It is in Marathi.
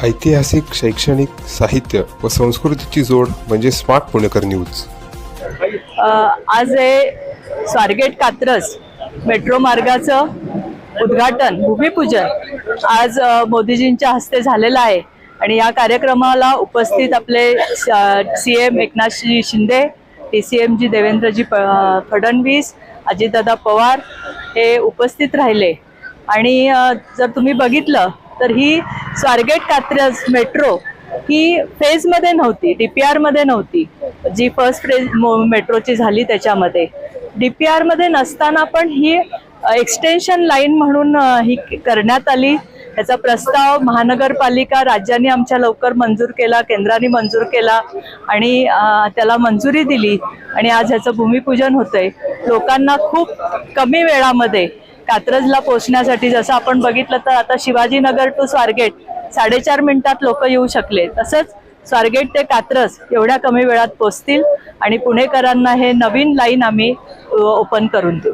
ऐतिहासिक, शैक्षणिक, साहित्य व संस्कृतीची जोड म्हणजे स्मार्ट पुणेकर न्यूज। आज हे स्वारगेट कात्रज मेट्रो मार्गाचं उद्घाटन भूमिपूजन आज मोदीजींच्या हस्ते झालेलं आहे आणि या कार्यक्रमाला उपस्थित आपले सीएम एकनाथजी शिंदे, टीसीएमजी देवेंद्रजी फडणवीस, अजितदादा पवार हे उपस्थित राहिले। आणि जर तुम्ही बघितलं तर ही स्वारगेट कात्रज मेट्रो ही फेजमध्ये नव्हती, डीपीआर मध्ये नव्हती। जी फर्स्ट फेज मेट्रोची झाली त्याच्यामध्ये डीपीआर मध्ये नसताना पण ही एक्सटेन्शन लाईन म्हणून ही करण्यात आली। त्याचा प्रस्ताव महानगरपालिका राज्याने आमच्या लवकर मंजूर केला, केंद्राने मंजूर केला आणि त्याला मंजुरी दिली आणि आज ह्याचं भूमिपूजन होतंय। लोकांना खूप कमी वेळामध्ये कात्रजला पोहोचण्यासाठी, जसं आपण बघितलं तर आता शिवाजीनगर टू स्वारगेट 4.5 मिनिटात लोक येऊ शकले, तसंच स्वारगेट ते कात्रज एवढ्या कमी वेळात पोहोचतील आणि पुणेकरांना हे नवीन लाईन आम्ही ओपन करून देऊ।